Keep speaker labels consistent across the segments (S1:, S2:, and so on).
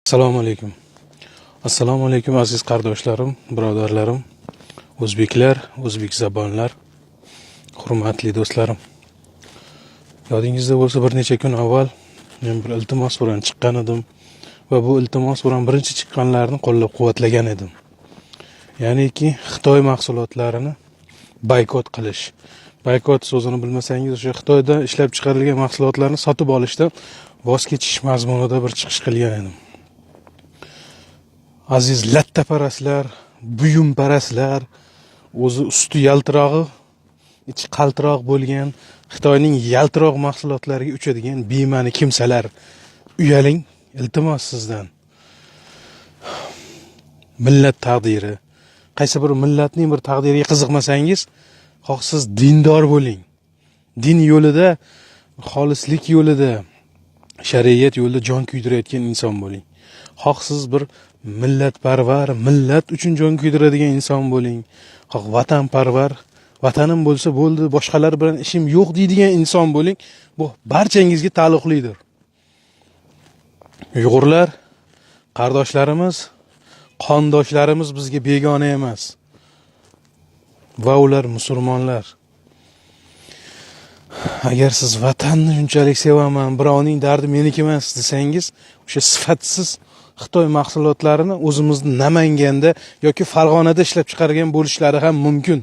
S1: Assalomu alaykum. Assalomu alaykum aziz qardoshlarim, birodarlarim, o'zbeklar, o'zbek zabonlar, hurmatli do'stlarim. Yodingizda bo'lsa, bir necha kun avval men bir iltimos bilan chiqqan edim va bu iltimos bilan birinchi chiqqanlarni qo'llab-quvvatlagan edim. Ya'niki Xitoy mahsulotlarini boykot qilish. Boykot so'zini bilmasangiz, o'sha Xitoyda ishlab chiqarilgan mahsulotlarni sotib olishdan voz kechish mazmunida bir chiqish qilgan edim. Aziz lattaparastlar, buyumparastlar, o'zi usti yaltirog'i, ichi qaltiroq bo'lgan Xitoyning yaltiroq mahsulotlariga uchadigan bema'ni kimsalar, uyaling, iltimos sizdan. Millat taqdiri, qaysi bir millatning bir taqdiriga qiziqmasangiz, xoh siz dindor bo'ling. Din yo'lida, xolislik yo'lida, shariat yo'lida jon kuydirayotgan inson bo'ling. Xoh siz bir millatparvar, millat uchun jon kuydiradigan inson bo'ling. Xoh vatanparvar, vatanim bo'lsa bo'ldi, boshqalar bilan ishim yo'q deydigan inson bo'ling. Bu barchangizga taalluqlidir. Uyg'urlar qardoshlarimiz, qondoshlarimiz bizga begona emas. Va ular musulmonlar. Agar siz vatanni shunchalik sevaman, birovning dardi meniki emas desangiz, o'sha sifatsiz Xitoy mahsulotlarini o'zimizning Namanganda yoki Farg'onada ishlab chiqargan bo'lishlari ham mumkin.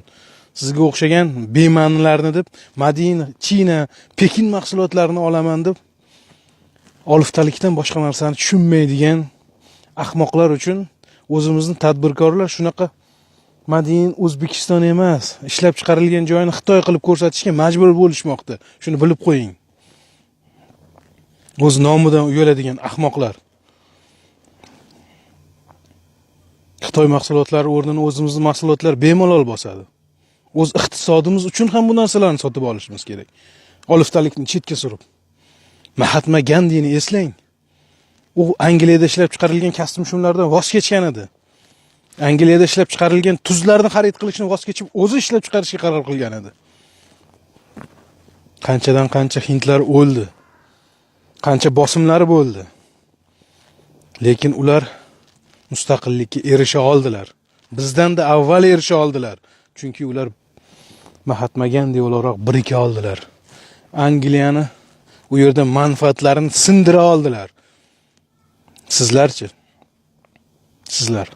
S1: Sizga o'xshagan bema'nilarni deb Madina, China, Pekin mahsulotlarini olaman deb oliftalikdan boshqa narsani tushunmaydigan ahmoqlar uchun o'zimizning tadbirkorlar shunaqa Madin O'zbekiston emas, ishlab chiqarilgan joyini Xitoy qilib ko'rsatishga majbur bo'lishmoqda. Shuni bilib qo'ying. O'z nomidan uyaladigan ahmoqlar. Xitoy mahsulotlari o'rnini o'zimizning mahsulotlar bemalol bosadi. O'z iqtisodimiz uchun ham bu narsalarni sotib olishimiz kerak. Oliftalikni chetga surib. Mahatma Gandini eslang. U Angliyada ishlab chiqarilgan kostyum shumlardan voz kechgan edi. Angliyada ishlab chiqarilgan tuzlarni xarid qilishni voz kechib, o'zi ishlab chiqarishga qaror qilgan edi. Qanchadan qancha hindlar o'ldi. Qancha bosimlari bo'ldi. Lekin ular mustaqillikka erisha oldilar. Bizdan-da avval erisha oldilar. Chunki ular Mahatma Gandi o'laroq birika oldilar. Angliyani u yerda manfaatlarini sindira oldilar. Sizlarchi? Sizlar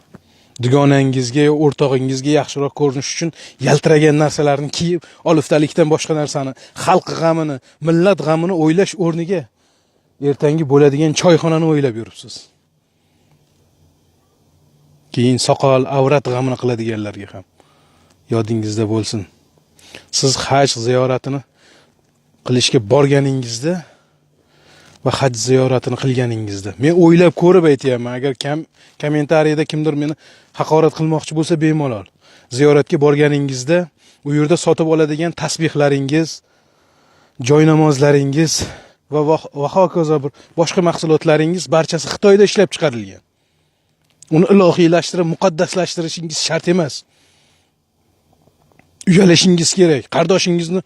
S1: dugonangizga, o'rtog'ingizga yaxshiroq ko'rinish uchun yaltiragan narsalarni kiyib, oliftalikdan boshqa narsani, xalq g'amini, millat g'amini o'ylash o'rniga ertangi bo'ladigan choyxonani o'ylab yuribsiz. Keyin soqol, avrat g'amini qiladiganlarga ham yodingizda bo'lsin. Siz haj ziyoratini qilishga borganingizda va haj ziyoratini qilganingizda men o'ylab ko'rib aytayapman, agar kommentariyada kimdir meni haqorat qilmoqchi bo'lsa bemalol. Ziyoratga borganingizda u yerda sotib oladigan tasbihlaringiz, joy namozlaringiz va hokazo bir boshqa mahsulotlaringiz barchasi Xitoyda ishlab chiqarilgan. Uni ilohiylashtirib, muqaddaslashtirishingiz shart emas. Uyalashingiz kerak. Qardoshingizni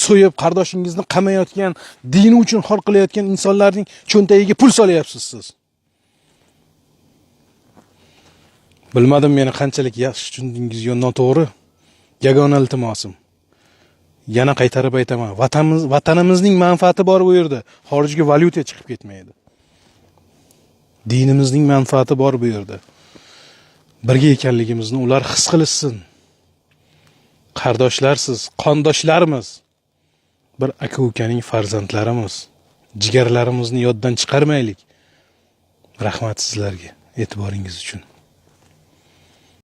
S1: so'yib, qardoshingizni qamayotgan, dini uchun xor qilayotgan insonlarning cho'ntagiga pul solyapsiz siz. Bilmadim meni qanchalik yaxshi tushundingiz yo noto'g'ri. Yagona iltimosim. Yana qaytarib aytaman. Vatanimizning manfaati bor bu yerda. Xorijga valyuta chiqib ketmaydi. Dinimizning manfaati bor bu yerda. Birga ekanligimizni ular his qilsin. Qardoshlarsiz, qondoshlarimiz. Bir aka-ukaning farzandlarimiz. Jigarlarimizni yoddan chiqarmaylik. Rahmat sizlarga e'tiboringiz uchun.